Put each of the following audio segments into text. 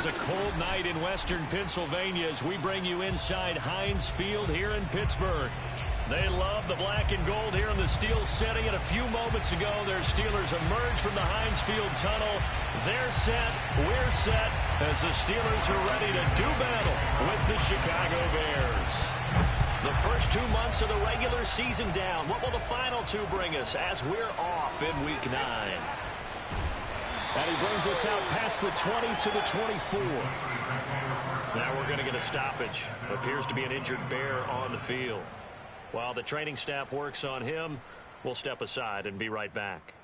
is a cold night in western Pennsylvania as we bring you inside Heinz Field here in Pittsburgh. They love the black and gold here in the steel setting, and a few moments ago their Steelers emerged from the Heinz Field tunnel. They're set, we're set, as the Steelers are ready to do battle with the Chicago Bears. The first 2 months of the regular season down. What will the final two bring us as we're off in Week 9? And he brings us out past the 20 to the 24. Now we're going to get a stoppage. Appears to be an injured Bear on the field. While the training staff works on him, we'll step aside and be right back.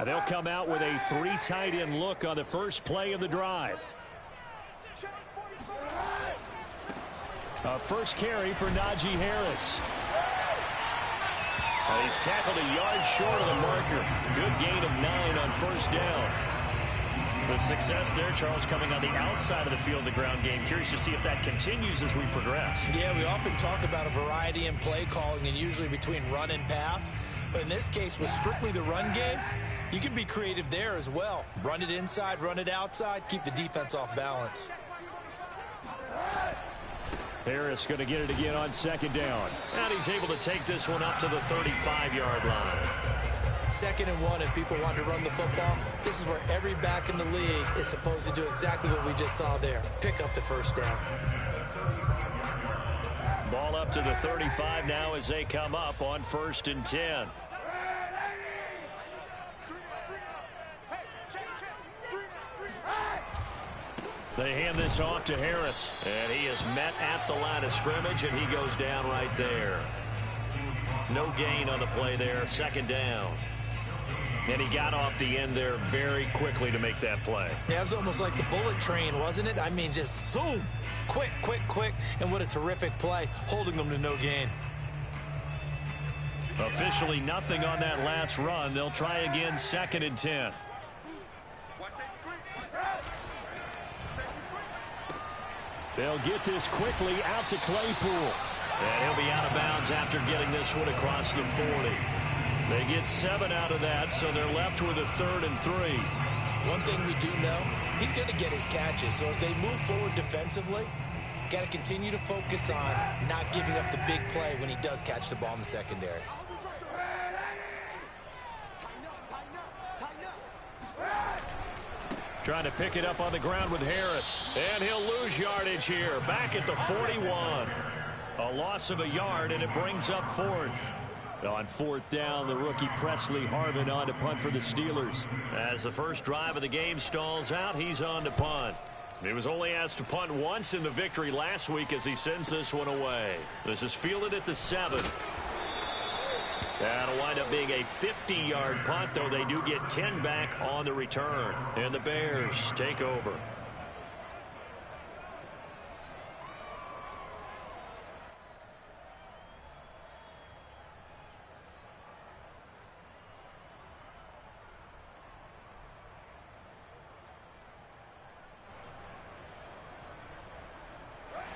And they'll come out with a 3 tight end look on the first play of the drive. First carry for Najee Harris. He's tackled a yard short of the marker. Good gain of 9 on first down. The success there, Charles, coming on the outside of the field, the ground game. Curious to see if that continues as we progress. Yeah, we often talk about a variety in play calling and usually between run and pass. But in this case, with strictly the run game, you can be creative there as well. Run it inside, run it outside, keep the defense off balance. Harris going to get it again on second down. And he's able to take this one up to the 35-yard line. 2nd and 1, and people want to run the football. This is where every back in the league is supposed to do exactly what we just saw there. Pick up the first down. Ball up to the 35 now as they come up on 1st and 10. They hand this off to Harris, and he is met at the line of scrimmage, and he goes down right there. No gain on the play there, 2nd down. And he got off the end there very quickly to make that play. Yeah, it was almost like the bullet train, wasn't it? I mean, just zoom, quick, quick, quick, and what a terrific play, holding them to no gain. Officially nothing on that last run. They'll try again, 2nd and 10. They'll get this quickly out to Claypool. And he'll be out of bounds after getting this one across the 40. They get 7 out of that, so they're left with a 3rd and 3. One thing we do know, he's going to get his catches. So as they move forward defensively, got to continue to focus on not giving up the big play when he does catch the ball in the secondary. Trying to pick it up on the ground with Harris. And he'll lose yardage here. Back at the 41. A loss of a yard, and it brings up 4th. On 4th down, the rookie Presley Harvin on to punt for the Steelers. As the first drive of the game stalls out, he's on to punt. He was only asked to punt once in the victory last week as he sends this one away. This is fielded at the 7. That'll wind up being a 50-yard punt, though they do get 10 back on the return. And the Bears take over.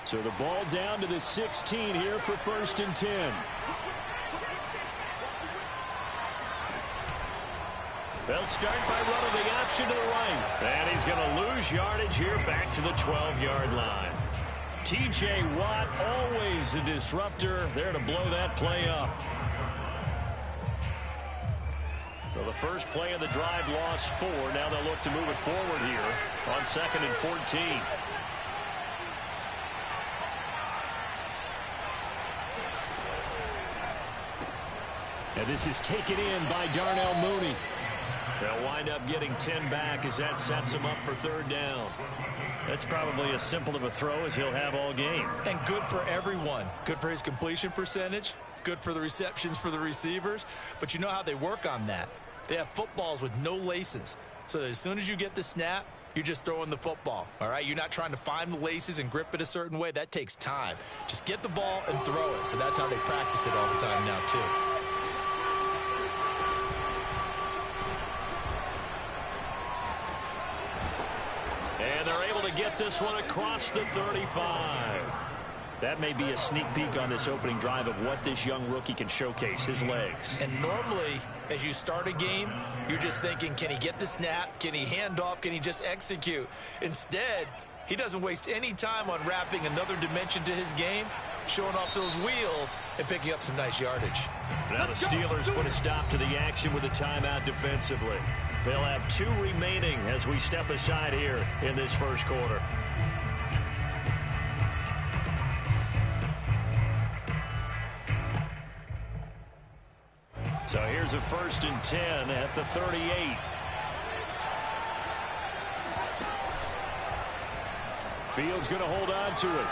So the ball down to the 16 here for 1st and 10. They'll start by running the option to the right. And he's going to lose yardage here back to the 12-yard line. T.J. Watt, always a disruptor, there to blow that play up. So the first play of the drive lost 4. Now they'll look to move it forward here on 2nd and 14. And this is taken in by Darnell Mooney. They'll wind up getting 10 back as that sets him up for 3rd down. That's probably as simple of a throw as he'll have all game. And good for everyone. Good for his completion percentage. Good for the receptions for the receivers. But you know how they work on that. They have footballs with no laces. So as soon as you get the snap, you're just throwing the football. All right? You're not trying to find the laces and grip it a certain way. That takes time. Just get the ball and throw it. So that's how they practice it all the time now, too. And they're able to get this one across the 35. That may be a sneak peek on this opening drive of what this young rookie can showcase, his legs. And normally, as you start a game, you're just thinking, can he get the snap? Can he hand off? Can he just execute? Instead, he doesn't waste any time on wrapping another dimension to his game, showing off those wheels and picking up some nice yardage. Now the Steelers put a stop to the action with a timeout defensively. They'll have 2 remaining as we step aside here in this first quarter. So here's a 1st and 10 at the 38. Fields going to hold on to it.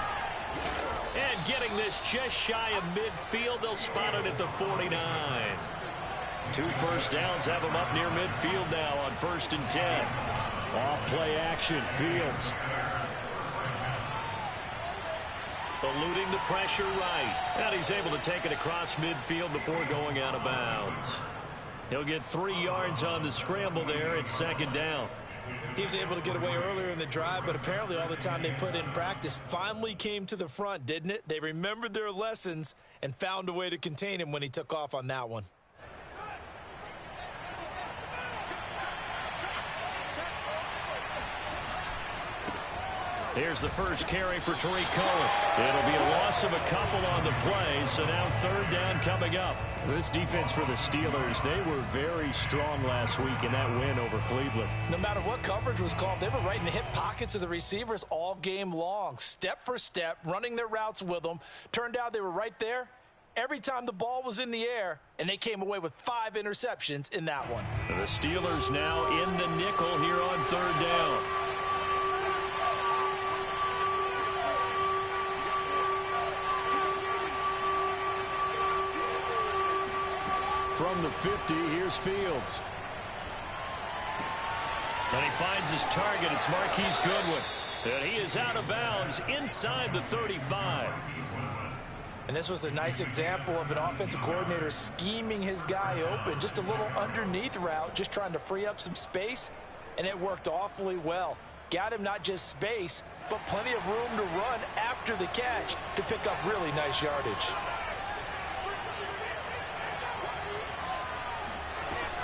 And getting this just shy of midfield, they'll spot it at the 49. 2 first downs have them up near midfield now on 1st and 10. Off play action, Fields. Eluding the pressure right. And he's able to take it across midfield before going out of bounds. He'll get 3 yards on the scramble there at 2nd down. He was able to get away earlier in the drive, but apparently all the time they put in practice finally came to the front, didn't it? They remembered their lessons and found a way to contain him when he took off on that one. Here's the first carry for Tariq Cohen. It'll be a loss of a couple on the play, so now 3rd down coming up. This defense for the Steelers, they were very strong last week in that win over Cleveland. No matter what coverage was called, they were right in the hip pockets of the receivers all game long, step for step, running their routes with them. Turned out they were right there every time the ball was in the air, and they came away with 5 interceptions in that one. The Steelers now in the nickel here on 3rd down. From the 50, here's Fields. And he finds his target. It's Marquise Goodwin. And he is out of bounds inside the 35. And this was a nice example of an offensive coordinator scheming his guy open. Just a little underneath route, just trying to free up some space. And it worked awfully well. Got him not just space, but plenty of room to run after the catch to pick up really nice yardage.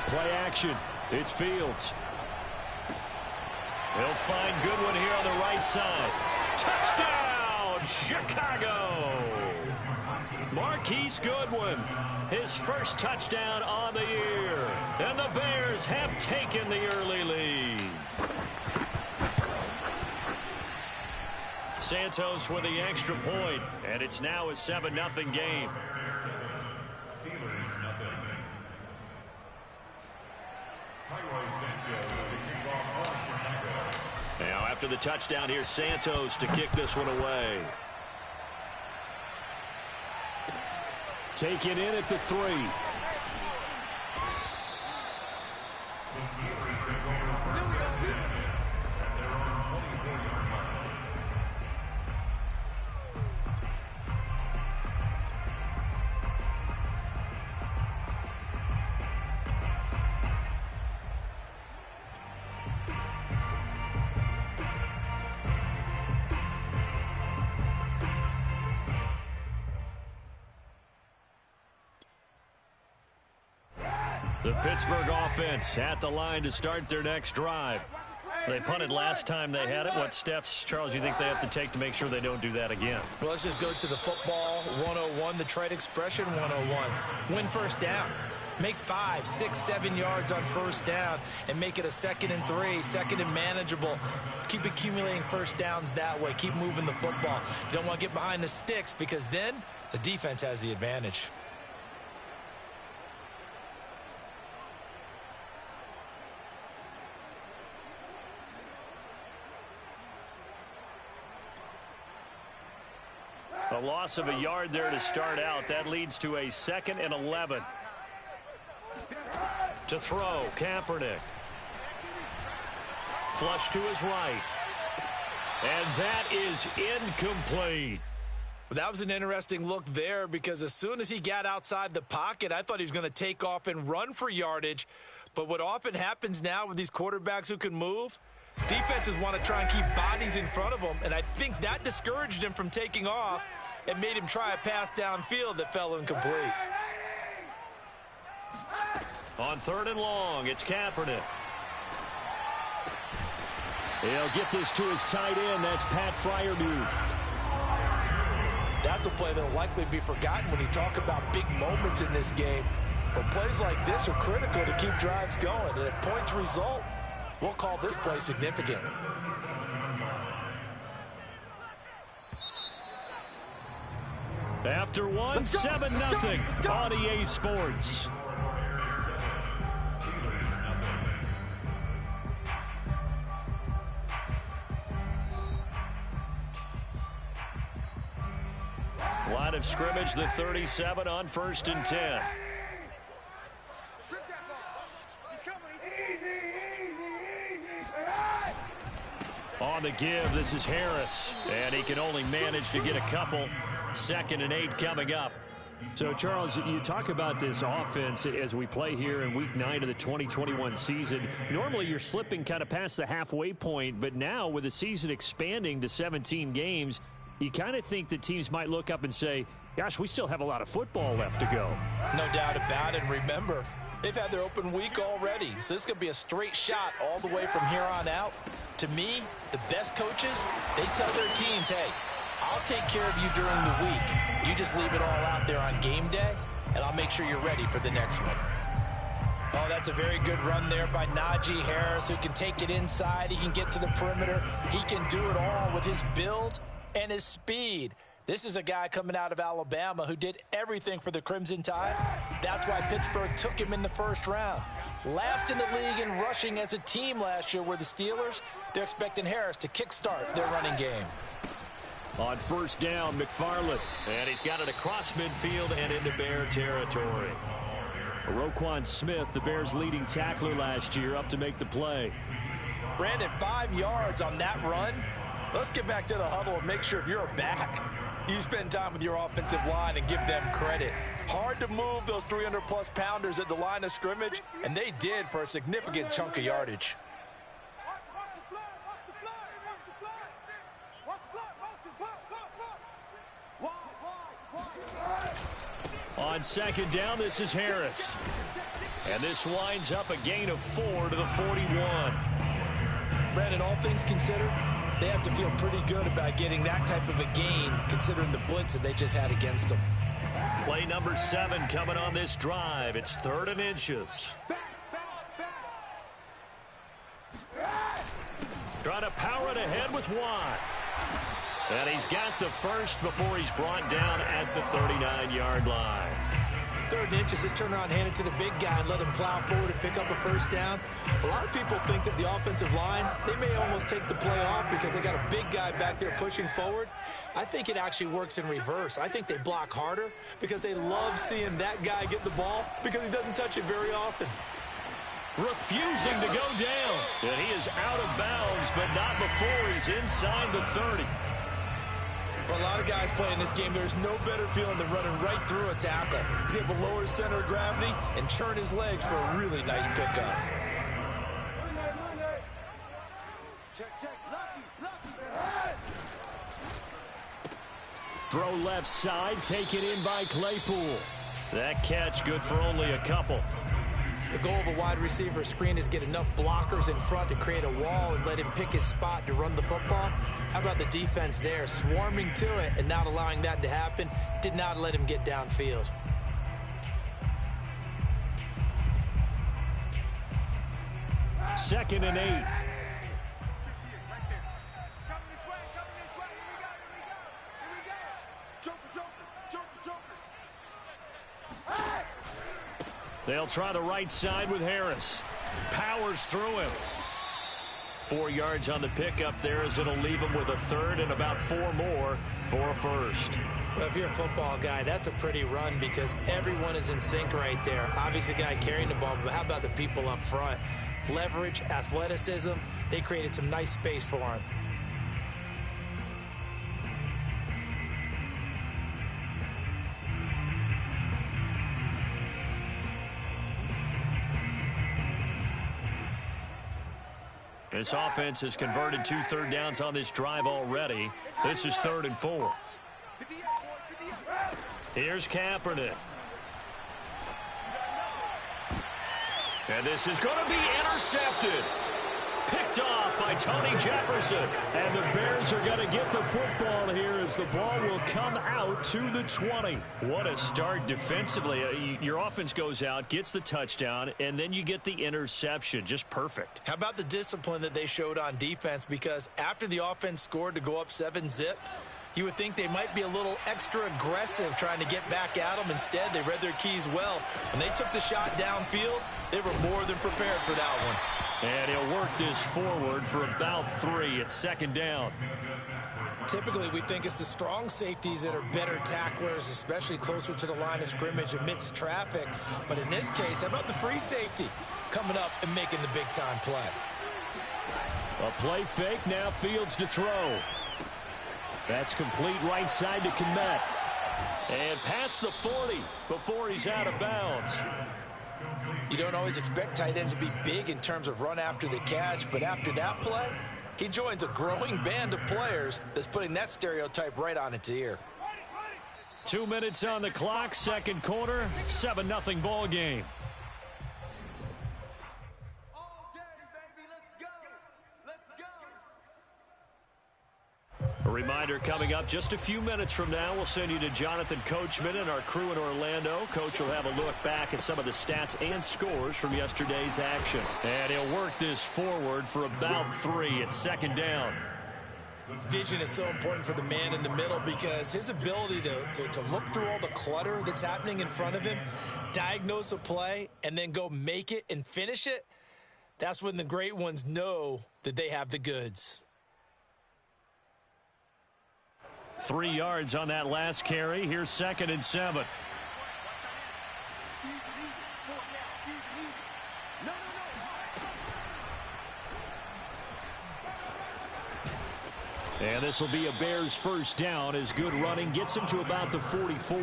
Play action. It's Fields. They'll find Goodwin here on the right side. Touchdown, Chicago! Marquise Goodwin, his first touchdown on the year. And the Bears have taken the early lead. Santos with the extra point, and it's now a 7-0 game. Now after the touchdown, here's Santos to kick this one away. Taken in at the 3. The Pittsburgh offense at the line to start their next drive. They punted last time they had it. What steps, Charles, you think they have to take to make sure they don't do that again? Well, let's just go to the football 101, the trade expression 101. Win first down. Make 5, 6, 7 yards on first down and make it a 2nd and 3, 2nd and manageable. Keep accumulating first downs that way. Keep moving the football. You don't want to get behind the sticks because then the defense has the advantage. A loss of a yard there to start out. That leads to a 2nd and 11. To throw, Kaepernick. Flush to his right. And that is incomplete. That was an interesting look there because as soon as he got outside the pocket, I thought he was going to take off and run for yardage. But what often happens now with these quarterbacks who can move, defenses want to try and keep bodies in front of them, and I think that discouraged him from taking off. and made him try a pass downfield that fell incomplete. On 3rd and long, it's Kaepernick. He'll get this to his tight end. That's Pat Freiermuth. That's a play that will likely be forgotten when you talk about big moments in this game. But plays like this are critical to keep drives going. And if points result, we'll call this play significant. After one, 7-0 on EA Sports. Line of scrimmage, the 37 on 1st and 10. On the give, this is Harris, and he can only manage to get a couple. 2nd and 8 coming up. So, Charles, you talk about this offense as we play here in Week 9 of the 2021 season. Normally, you're slipping kind of past the halfway point, but now with the season expanding to 17 games, you kind of think that teams might look up and say, gosh, we still have a lot of football left to go. No doubt about it. And remember, they've had their open week already, so this could be a straight shot all the way from here on out. To me, the best coaches, they tell their teams, hey, I'll take care of you during the week. You just leave it all out there on game day, and I'll make sure you're ready for the next one. Oh, that's a very good run there by Najee Harris, who can take it inside. He can get to the perimeter. He can do it all with his build and his speed. This is a guy coming out of Alabama who did everything for the Crimson Tide. That's why Pittsburgh took him in the 1st round. Last in the league in rushing as a team last year were the Steelers. They're expecting Harris to kickstart their running game. On 1st down, McFarland. And he's got it across midfield and into Bear territory. Roquan Smith, the Bears' leading tackler last year, up to make the play. Brandon, 5 yards on that run. Let's get back to the huddle and make sure if you're back, you spend time with your offensive line and give them credit. Hard to move those 300-plus pounders at the line of scrimmage, and they did for a significant chunk of yardage. On 2nd down, this is Harris. And this winds up a gain of 4 to the 41. Brandon, all things considered, they have to feel pretty good about getting that type of a gain, considering the blitz that they just had against them. Play number 7 coming on this drive. It's 3rd and inches. Trying to power it ahead with Watt. And he's got the first before he's brought down at the 39-yard line. 3rd and inches, just turn around, hand it to the big guy and let him plow forward and pick up a 1st down. A lot of people think that the offensive line, they may almost take the play off because they got a big guy back there pushing forward. I think it actually works in reverse. I think they block harder because they love seeing that guy get the ball because he doesn't touch it very often. Refusing to go down. And he is out of bounds, but not before he's inside the 30. For a lot of guys playing this game, there's no better feeling than running right through a tackle. He's able to lower his center of gravity and churn his legs for a really nice pickup. Throw left side, taken in by Claypool. That catch good for only a couple. The goal of a wide receiver screen is get enough blockers in front to create a wall and let him pick his spot to run the football. How about the defense there, swarming to it and not allowing that to happen? Did not let him get downfield. Second and 8. They'll try the right side with Harris. Powers through him. 4 yards on the pickup there as it'll leave him with a 3rd and about 4 more for a 1st. Well, if you're a football guy, that's a pretty run because everyone is in sync right there. Obviously, the guy carrying the ball, but how about the people up front? Leverage, athleticism, they created some nice space for him. This offense has converted 2 third downs on this drive already. This is 3rd and 4. Here's Kaepernick. And this is going to be intercepted. Picked off by Tony Jefferson. And the Bears are going to get the football here as the ball will come out to the 20. What a start defensively. Your offense goes out, gets the touchdown, and then you get the interception. Just perfect. How about the discipline that they showed on defense? Because after the offense scored to go up 7-zip, you would think they might be a little extra aggressive trying to get back at them. Instead, they read their keys well. When they took the shot downfield, they were more than prepared for that one. And he'll work this forward for about 3 at second down. Typically, we think it's the strong safeties that are better tacklers, especially closer to the line of scrimmage amidst traffic. But in this case, how about the free safety coming up and making the big-time play? A play fake, now Fields to throw. That's complete right side to Kmet. And past the 40 before he's out of bounds. You don't always expect tight ends to be big in terms of run after the catch, but after that play, he joins a growing band of players that's putting that stereotype right on its ear. 2 minutes on the clock, second quarter, 7-0 ball game. A reminder coming up just a few minutes from now, we'll send you to Jonathan Coachman and our crew in Orlando. Coach will have a look back at some of the stats and scores from yesterday's action. And he'll work this forward for about 3 at second down. Vision is so important for the man in the middle because his ability to look through all the clutter that's happening in front of him, diagnose a play, and then go make it and finish it, that's when the great ones know that they have the goods. 3 yards on that last carry. Here's 2nd and 7. And this will be a Bears first down as good running gets him to about the 44.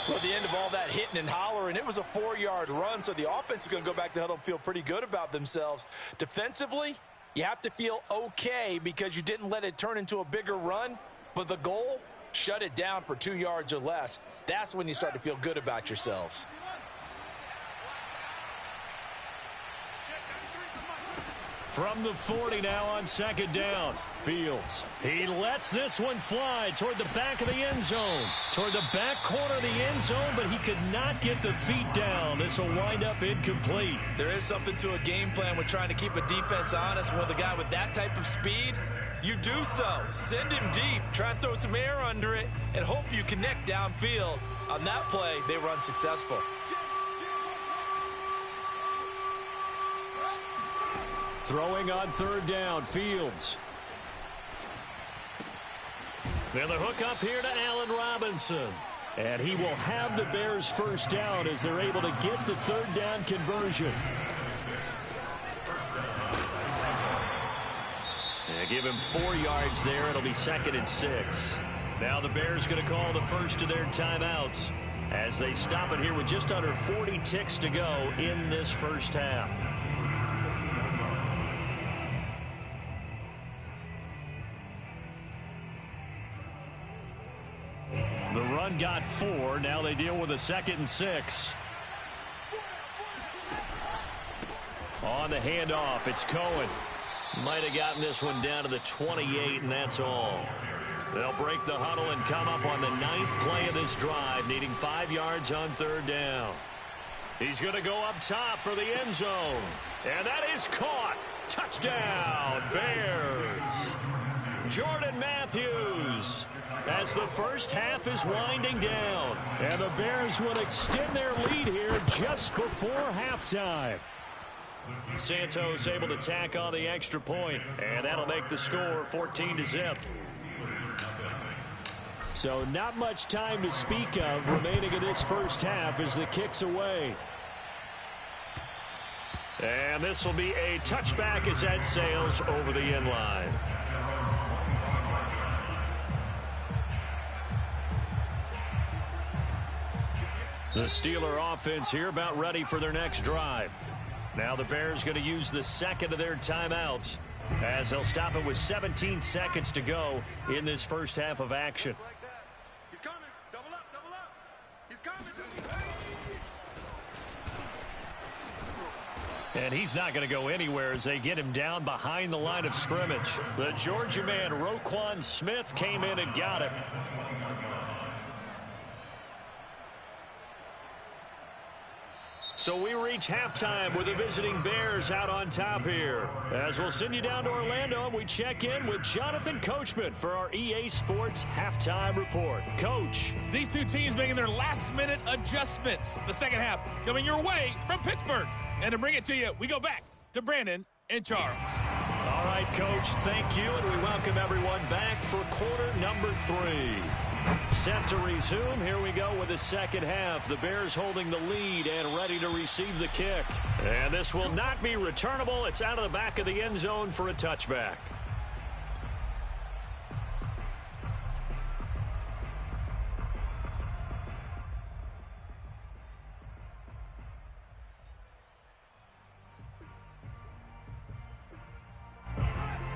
Well, the end of all that hitting and hollering, it was a 4-yard run, so the offense is going to go back to huddle and feel pretty good about themselves. Defensively, you have to feel okay because you didn't let it turn into a bigger run, but the goal, shut it down for 2 yards or less. That's when you start to feel good about yourselves. From the 40 now on second down. Fields. He lets this one fly toward the back of the end zone. Toward the back corner of the end zone, but he could not get the feet down. This will wind up incomplete. There is something to a game plan with trying to keep a defense honest. With a guy with that type of speed, you do so. Send him deep. Try and throw some air under it and hope you connect downfield. On that play, they were unsuccessful. Throwing on third down, Fields. And the hook up here to Allen Robinson. And he will have the Bears first down as they're able to get the third down conversion. And give him 4 yards there. It'll be 2nd and 6. Now the Bears going to call the first of their timeouts as they stop it here with just under 40 ticks to go in this first half. The run got 4. Now they deal with a 2nd and 6. On the handoff, it's Cohen. Might have gotten this one down to the 28, and that's all. They'll break the huddle and come up on the 9th play of this drive, needing 5 yards on third down. He's going to go up top for the end zone. And that is caught. Touchdown, Bears. Jordan Matthews. As the first half is winding down. And the Bears will extend their lead here just before halftime. Santos able to tack on the extra point, and that'll make the score 14-0. So not much time to speak of remaining in this first half as the kick's away. And this will be a touchback as that sails over the end line. The Steeler offense here about ready for their next drive. Now the Bears going to use the second of their timeouts as they'll stop it with 17 seconds to go in this first half of action. He's coming. Double up, double up. He's coming. And he's not going to go anywhere as they get him down behind the line of scrimmage. The Georgia man, Roquan Smith, came in and got him. So we reach halftime with the visiting Bears out on top here. As we'll send you down to Orlando, and we check in with Jonathan Coachman for our EA Sports Halftime Report. Coach. These two teams making their last-minute adjustments. The second half coming your way from Pittsburgh. And to bring it to you, we go back to Brandon and Charles. All right, Coach, thank you, and we welcome everyone back for quarter number 3. Set to resume. Here we go with the second half. The Bears holding the lead and ready to receive the kick. And this will not be returnable. It's out of the back of the end zone for a touchback.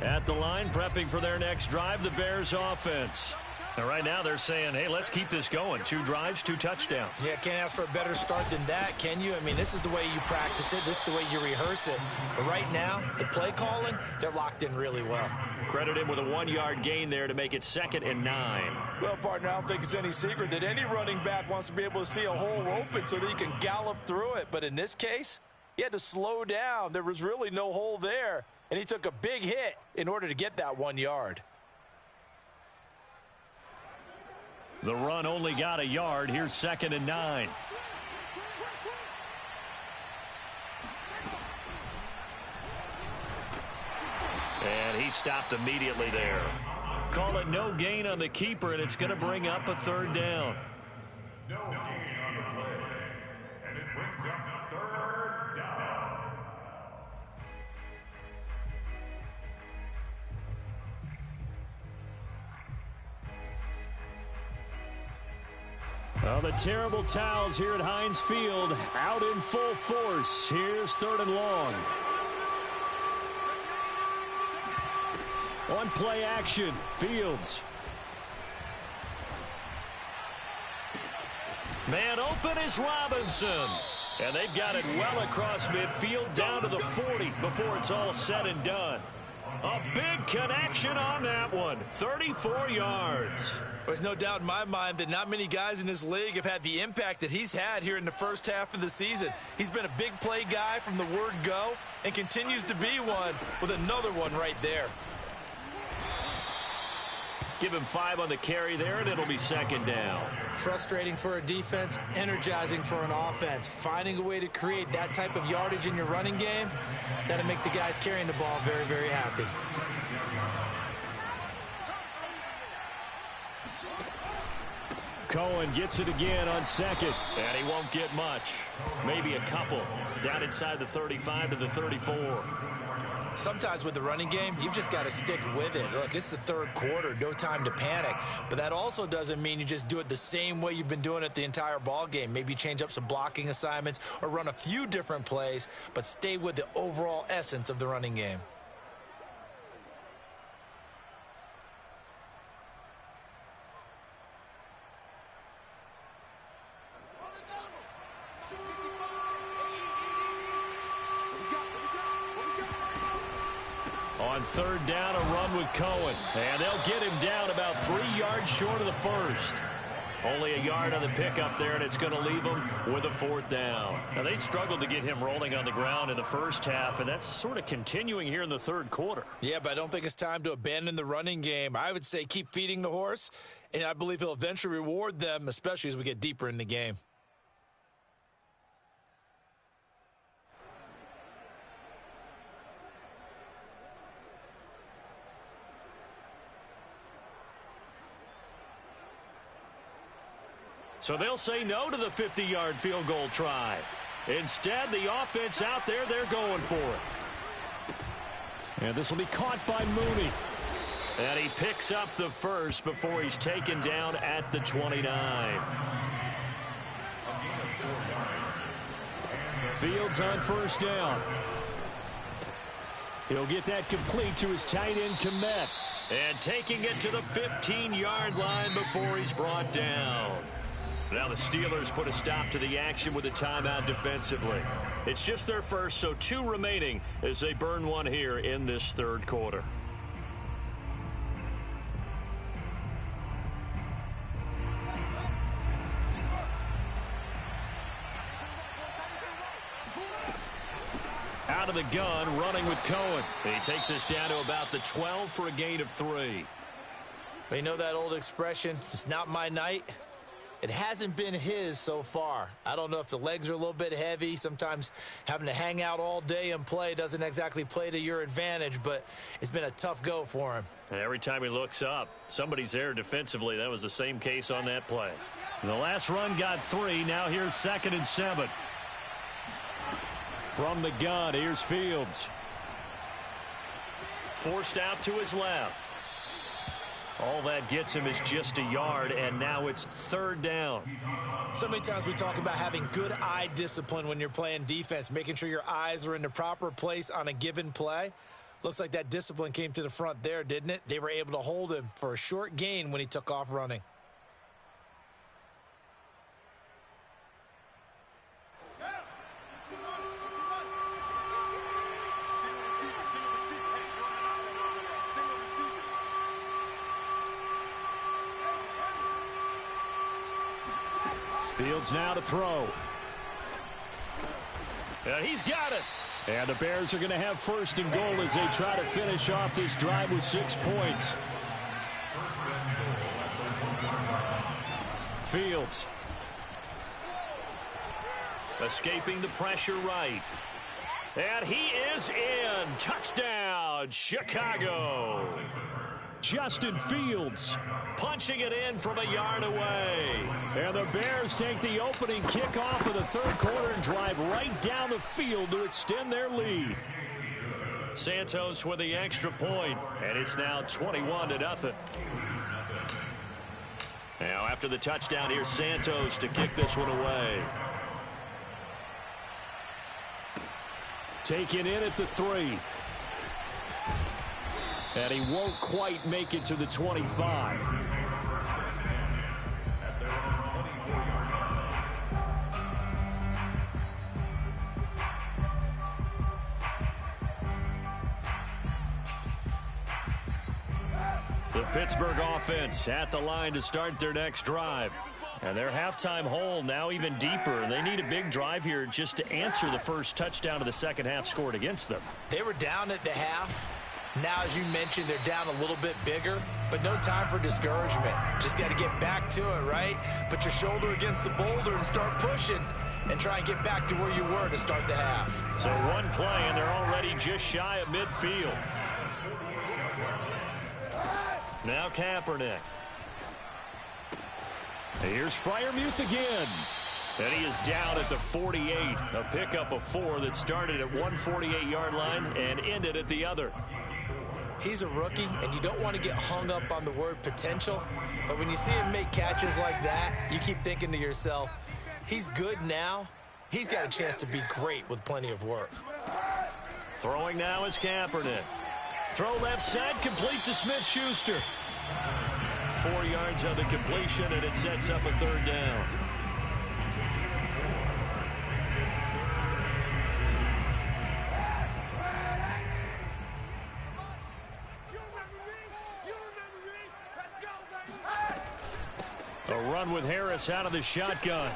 At the line, prepping for their next drive, the Bears offense. And right now they're saying, hey, let's keep this going. 2 drives, 2 touchdowns. Yeah, can't ask for a better start than that, can you? I mean, this is the way you practice it. This is the way you rehearse it. But right now, the play calling, they're locked in really well. Credit him with a 1-yard gain there to make it 2nd and 9. Well, partner, I don't think it's any secret that any running back wants to be able to see a hole open so that he can gallop through it. But in this case, he had to slow down. There was really no hole there. And he took a big hit in order to get that 1 yard. The run only got a yard. Here's 2nd and 9. And he stopped immediately there. Call it no gain on the keeper, and it's going to bring up a 3rd down. No gain on the play. And it brings up 3rd down. Well, the terrible towels here at Heinz Field out in full force. Here's 3rd and long. On play action, Fields. Man open is Robinson. And they've got it well across midfield down to the 40 before it's all said and done. A big connection on that one. 34 yards. There's no doubt in my mind that not many guys in this league have had the impact that he's had here in the first half of the season. He's been a big play guy from the word go and continues to be one with another one right there. Give him 5 on the carry there, and it'll be 2nd down. Frustrating for a defense, energizing for an offense. Finding a way to create that type of yardage in your running game, that'll make the guys carrying the ball very, very happy. Cohen gets it again on 2nd, and he won't get much. Maybe a couple. Down inside the 35 to the 34. Sometimes with the running game, you've just got to stick with it. Look, it's the 3rd quarter, no time to panic. But that also doesn't mean you just do it the same way you've been doing it the entire ball game. Maybe change up some blocking assignments or run a few different plays, but stay with the overall essence of the running game. On 3rd down, a run with Cohen. And they'll get him down about 3 yards short of the 1st. Only a yard on the pickup there, and it's going to leave them with a 4th down. Now, they struggled to get him rolling on the ground in the first half, and that's sort of continuing here in the 3rd quarter. Yeah, but I don't think it's time to abandon the running game. I would say keep feeding the horse, and I believe he'll eventually reward them, especially as we get deeper in the game. So they'll say no to the 50-yard field goal try. Instead, the offense out there, they're going for it. And this will be caught by Mooney. And he picks up the 1st before he's taken down at the 29. Fields on first down. He'll get that complete to his tight end, Kmet. And taking it to the 15-yard line before he's brought down. Now the Steelers put a stop to the action with a timeout defensively. It's just their first, so 2 remaining as they burn one here in this third quarter. Out of the gun, running with Cohen. He takes us down to about the 12 for a gain of 3. But you know that old expression, it's not my night? It hasn't been his so far. I don't know if the legs are a little bit heavy. Sometimes having to hang out all day and play doesn't exactly play to your advantage, but it's been a tough go for him. And every time he looks up, somebody's there defensively. That was the same case on that play. The last run got 3. Now here's 2nd and 7. From the gun, here's Fields. Forced out to his left. All that gets him is just a yard, and now it's 3rd down. So many times we talk about having good eye discipline when you're playing defense, making sure your eyes are in the proper place on a given play. Looks like that discipline came to the front there, didn't it? They were able to hold him for a short gain when he took off running. Fields now to throw. And he's got it. And the Bears are going to have 1st and goal as they try to finish off this drive with 6 points. Fields. Escaping the pressure right. And he is in. Touchdown, Chicago. Justin Fields punching it in from a yard away. And the Bears take the opening kickoff of the third quarter and drive right down the field to extend their lead. Santos with the extra point, and it's now 21-0. Now after the touchdown, here's Santos to kick this one away. Taken in at the 3. And he won't quite make it to the 25. The Pittsburgh offense at the line to start their next drive. And their halftime hole now even deeper. They need a big drive here just to answer the first touchdown of the second half scored against them. They were down at the half. Now, as you mentioned, they're down a little bit bigger, but no time for discouragement. Just got to get back to it, right? Put your shoulder against the boulder and start pushing and try and get back to where you were to start the half. So one play, and they're already just shy of midfield. Now Kaepernick. Here's Freiermuth again. And he is down at the 48. A pickup of 4 that started at one 48-yard line and ended at the other. He's a rookie, and you don't want to get hung up on the word potential. But when you see him make catches like that, you keep thinking to yourself, he's good now. He's got a chance to be great with plenty of work. Throwing now is Kaepernick. Throw left side, complete to Smith-Schuster. 4 yards on the completion, and it sets up a 3rd down. A run with Harris out of the shotgun.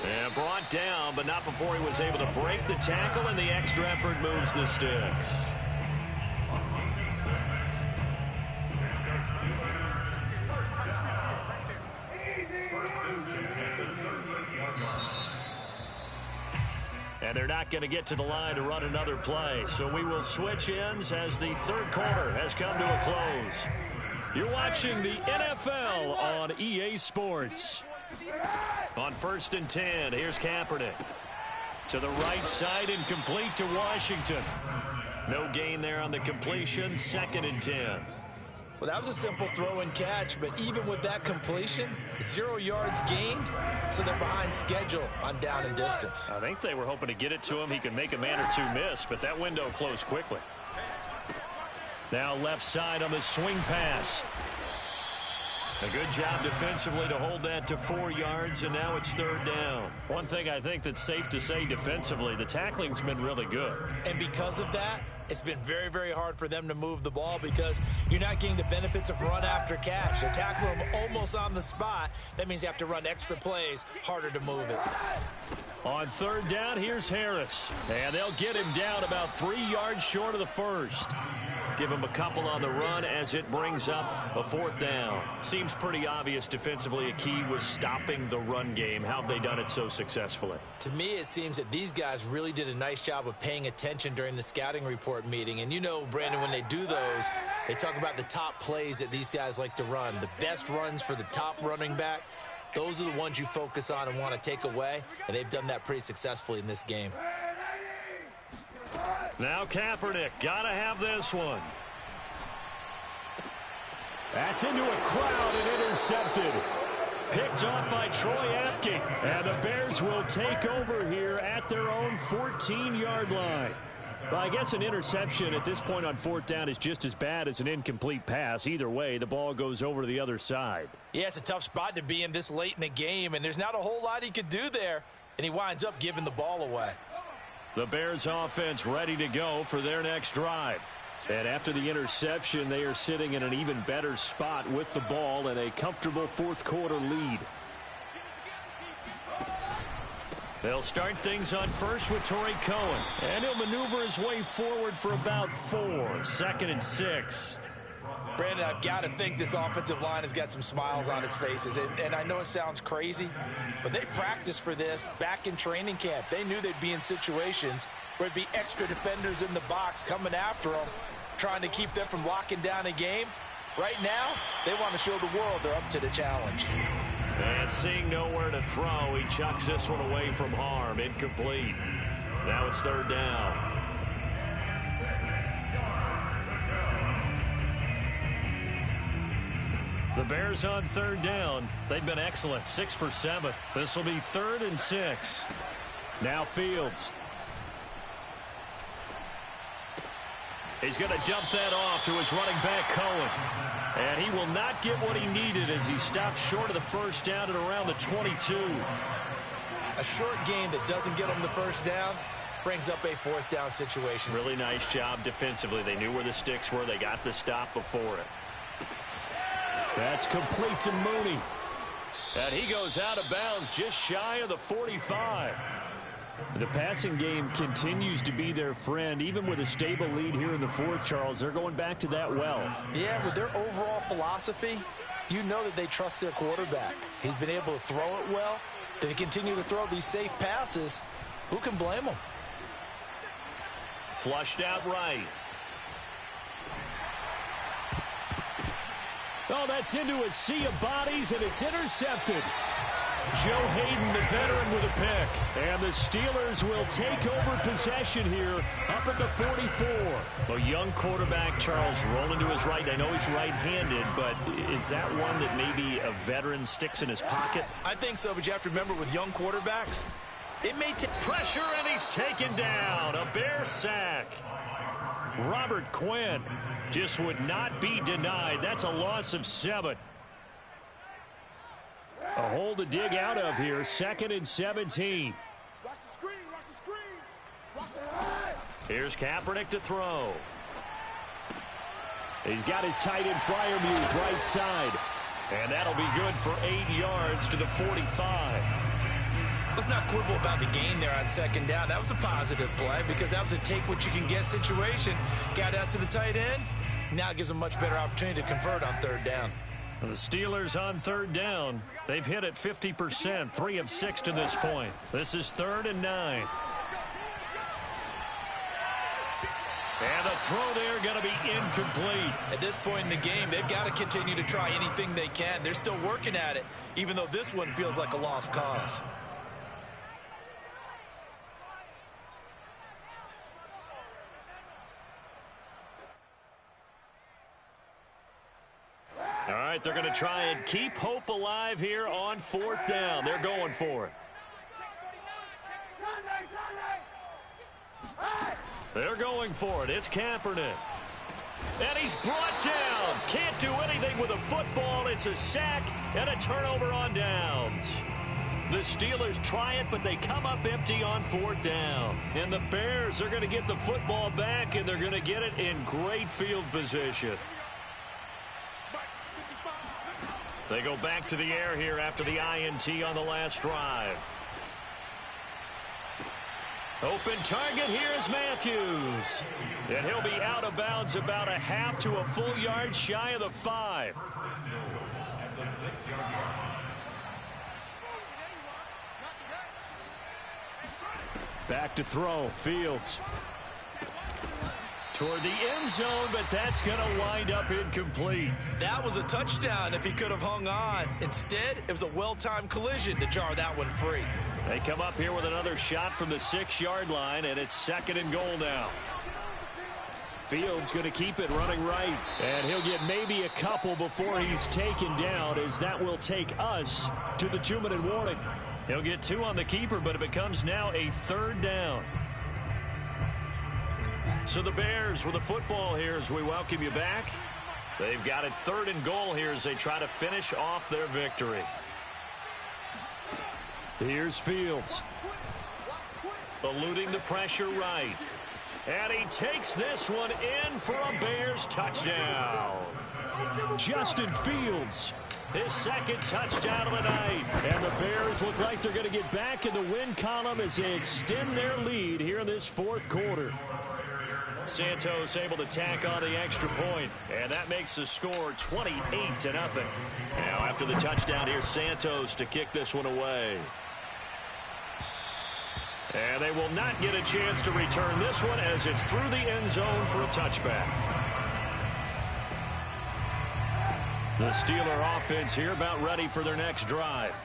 And brought down, but not before he was able to break the tackle, and the extra effort moves the sticks. And they're not going to get to the line to run another play. So we will switch ends as the third quarter has come to a close. You're watching the NFL on EA Sports. On 1st and 10, here's Kaepernick. To the right side and complete to Washington. No gain there on the completion. 2nd and 10. Well, that was a simple throw and catch, but even with that completion, 0 yards gained, so they're behind schedule on down and distance. I think they were hoping to get it to him. He could make a man or two miss, but that window closed quickly. Now left side on the swing pass. A good job defensively to hold that to 4 yards, and now it's 3rd down. One thing I think that's safe to say defensively, the tackling's been really good. And because of that, it's been very, very hard for them to move the ball because you're not getting the benefits of run after catch. They tackle them almost on the spot. That means you have to run extra plays, harder to move it. On 3rd down, here's Harris. And they'll get him down about 3 yards short of the first. Give him a couple on the run as it brings up a 4th down. Seems pretty obvious defensively a key was stopping the run game. How have they done it so successfully? To me, it seems that these guys really did a nice job of paying attention during the scouting report meeting. And you know, Brandon, when they do those, they talk about the top plays that these guys like to run. The best runs for the top running back, those are the ones you focus on and want to take away. And they've done that pretty successfully in this game. Now Kaepernick, gotta have this one. That's into a crowd and intercepted. Picked off by Troy Apke. And the Bears will take over here at their own 14-yard line. Well, I guess an interception at this point on 4th down is just as bad as an incomplete pass. Either way, the ball goes over to the other side. Yeah, it's a tough spot to be in this late in the game, and there's not a whole lot he could do there, and he winds up giving the ball away. The Bears offense ready to go for their next drive. And after the interception, they are sitting in an even better spot with the ball and a comfortable 4th quarter lead. They'll start things on first with Torrey Cohen. And he'll maneuver his way forward for about 4. 2nd and 6. Brandon, I've got to think this offensive line has got some smiles on its faces. And I know it sounds crazy, but they practiced for this back in training camp. They knew they'd be in situations where it'd be extra defenders in the box coming after them, trying to keep them from locking down a game. Right now, they want to show the world they're up to the challenge. And seeing nowhere to throw, he chucks this one away from harm. Incomplete. Now it's 3rd down. The Bears on 3rd down. They've been excellent. 6 for 7. This will be 3rd and 6. Now Fields. He's going to dump that off to his running back, Cohen. And he will not get what he needed as he stops short of the 1st down at around the 22. A short gain that doesn't get him the 1st down brings up a 4th down situation. Really nice job defensively. They knew where the sticks were. They got the stop before it. That's complete to Mooney. And he goes out of bounds just shy of the 45. The passing game continues to be their friend. Even with a stable lead here in the 4th, Charles, they're going back to that well. Yeah, with their overall philosophy, you know that they trust their quarterback. He's been able to throw it well. They continue to throw these safe passes. Who can blame them? Flushed out right. Oh, that's into a sea of bodies, and it's intercepted. Joe Hayden, the veteran, with a pick. And the Steelers will take over possession here up at the 44. A young quarterback, Charles, rolling to his right. I know he's right-handed, but is that one that maybe a veteran sticks in his pocket? I think so, but you have to remember with young quarterbacks, it may take pressure, and he's taken down. A Bear sack. Robert Quinn just would not be denied. That's a loss of 7. A hole to dig out of here. 2nd and 17. Watch the screen. Watch the screen. Watch the screen. Here's Kaepernick to throw. He's got his tight end Freiermuth right side. And that'll be good for 8 yards to the 45. Let's not quibble about the gain there on 2nd down. That was a positive play because that was a take-what-you-can-get situation. Got out to the tight end. Now it gives them a much better opportunity to convert on 3rd down. The Steelers on 3rd down. They've hit it 50%, 3 of 6 to this point. This is 3rd and 9. And the throw there going to be incomplete. At this point in the game, they've got to continue to try anything they can. They're still working at it, even though this one feels like a lost cause. right, they're going to try and keep hope alive here on 4th down. They're going for it. They're going for it. It's Kaepernick. And he's brought down. Can't do anything with a football. It's a sack and a turnover on downs. The Steelers try it, but they come up empty on 4th down. And the Bears are going to get the football back, and they're going to get it in great field position. They go back to the air here after the INT on the last drive. Open target, here's Matthews. And he'll be out of bounds about a half to a full yard shy of the 5. At the 6-yard line. Back to throw, Fields. Toward the end zone, but that's going to wind up incomplete. That was a touchdown if he could have hung on. Instead, it was a well-timed collision to jar that one free. They come up here with another shot from the 6-yard line, and it's 2nd and goal now. Fields going to keep it running right, and he'll get maybe a couple before he's taken down, as that will take us to the 2-minute warning. He'll get 2 on the keeper, but it becomes now a 3rd down. So the Bears with the football here as we welcome you back. They've got it 3rd and goal here as they try to finish off their victory. Here's Fields. Eluding the pressure right. And he takes this one in for a Bears touchdown. Justin Fields, his 2nd touchdown of the night. And the Bears look like they're going to get back in the win column as they extend their lead here in this 4th quarter. Santos able to tack on the extra point, and that makes the score 28-0. Now after the touchdown, here's Santos to kick this one away. And they will not get a chance to return this one as it's through the end zone for a touchback. The Steeler offense here about ready for their next drive.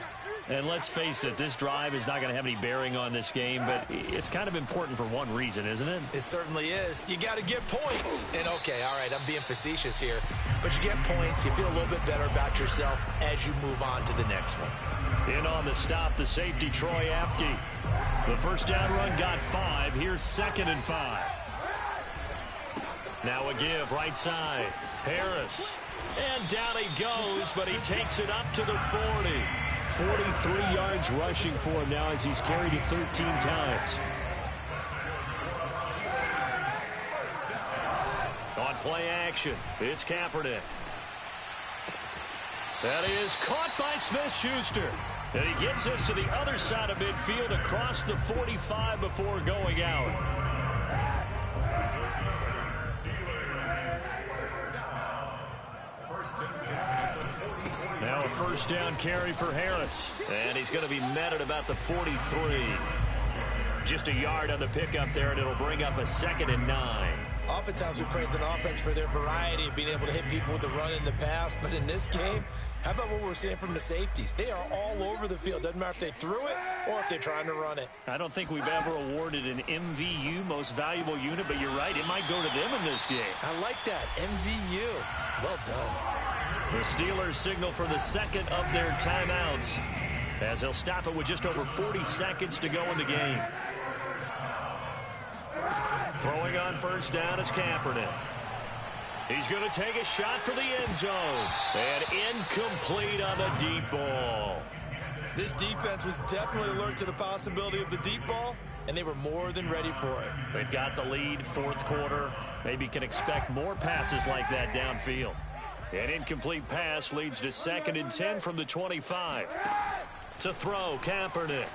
And let's face it, this drive is not going to have any bearing on this game, but it's kind of important for one reason, isn't it? It certainly is. You got to get points. And, okay, all right, I'm being facetious here. But you get points, you feel a little bit better about yourself as you move on to the next one. In on the stop, the safety, Troy Apke. The first down run got 5. Here's 2nd and 5. Now a give, right side. Harris. And down he goes, but he takes it up to the 40. 43 yards rushing for him now as he's carried it 13 times. On play action, it's Kaepernick. That is caught by Smith-Schuster. And he gets us to the other side of midfield across the 45 before going out. Now a first down carry for Harris. And he's going to be met at about the 43. Just a yard on the pickup there, and it'll bring up a 2nd and 9. Oftentimes we praise an offense for their variety of being able to hit people with the run in the pass. But in this game, how about what we're seeing from the safeties? They are all over the field. Doesn't matter if they threw it or if they're trying to run it. I don't think we've ever awarded an MVU, most valuable unit, but you're right. It might go to them in this game. I like that. MVU. Well done. The Steelers signal for the 2nd of their timeouts as they'll stop it with just over 40 seconds to go in the game. Throwing on first down is Kaepernick. He's going to take a shot for the end zone. And incomplete on the deep ball. This defense was definitely alert to the possibility of the deep ball, and they were more than ready for it. They've got the lead, 4th quarter. Maybe can expect more passes like that downfield. An incomplete pass leads to 2nd and 10 from the 25. To throw, Kaepernick.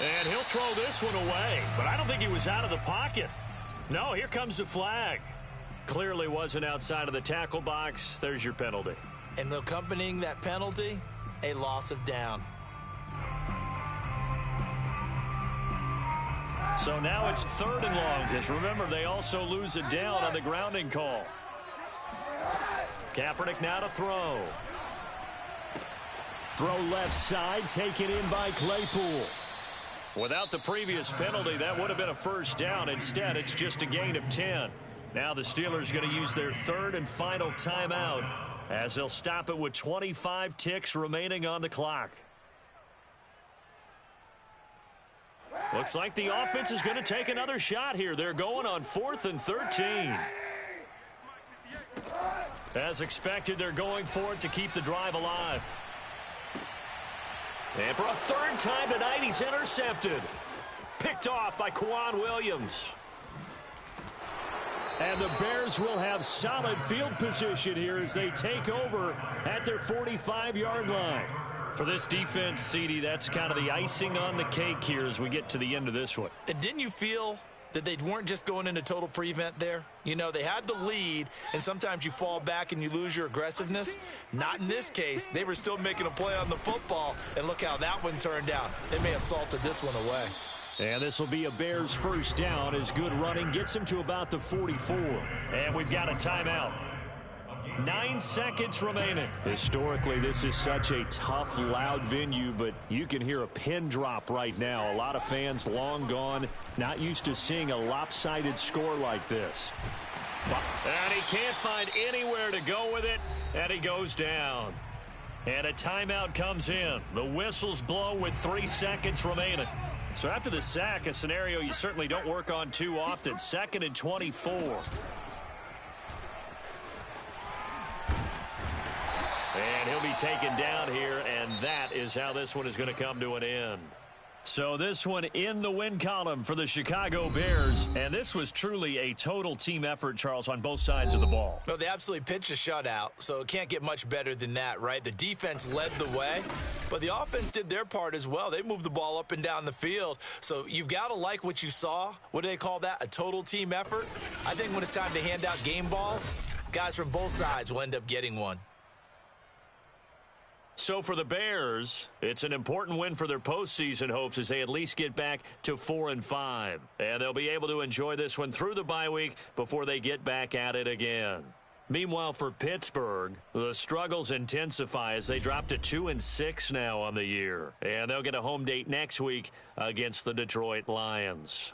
And he'll throw this one away, but I don't think he was out of the pocket. No, here comes the flag. Clearly wasn't outside of the tackle box. There's your penalty. And accompanying that penalty, a loss of down. So now it's 3rd and long, because remember, they also lose a down on the grounding call. Kaepernick now to throw. Throw left side, taken in by Claypool. Without the previous penalty, that would have been a first down. Instead, it's just a gain of 10. Now the Steelers going to use their third and final timeout as they'll stop it with 25 ticks remaining on the clock. Looks like the offense is going to take another shot here. They're going on 4th and 13. As expected, they're going for it to keep the drive alive. And for a third time tonight, he's intercepted. Picked off by Quan Williams. And the Bears will have solid field position here as they take over at their 45-yard line. For this defense, CD, that's kind of the icing on the cake here as we get to the end of this one. And didn't you feel that they weren't just going into total prevent there? You know, they had the lead, and sometimes you fall back and you lose your aggressiveness. Not in this case. They were still making a play on the football, and look how that one turned out. They may have salted this one away. And this will be a Bears first down as good running gets him to about the 44. And we've got a timeout. 9 seconds remaining. Historically, this is such a tough, loud venue, but you can hear a pin drop right now. A lot of fans long gone, not used to seeing a lopsided score like this. And he can't find anywhere to go with it, and he goes down. And a timeout comes in. The whistles blow with 3 seconds remaining. So after the sack, a scenario you certainly don't work on too often. 2nd and 24. And he'll be taken down here, and that is how this one is going to come to an end. So this one in the win column for the Chicago Bears, and this was truly a total team effort, Charles, on both sides of the ball. No, they absolutely pitched a shutout, so it can't get much better than that, right? The defense led the way, but the offense did their part as well. They moved the ball up and down the field, so you've got to like what you saw. What do they call that? A total team effort? I think when it's time to hand out game balls, guys from both sides will end up getting one. So for the Bears, it's an important win for their postseason hopes as they at least get back to 4-5. And they'll be able to enjoy this one through the bye week before they get back at it again. Meanwhile, for Pittsburgh, the struggles intensify as they drop to 2-6 now on the year. And they'll get a home date next week against the Detroit Lions.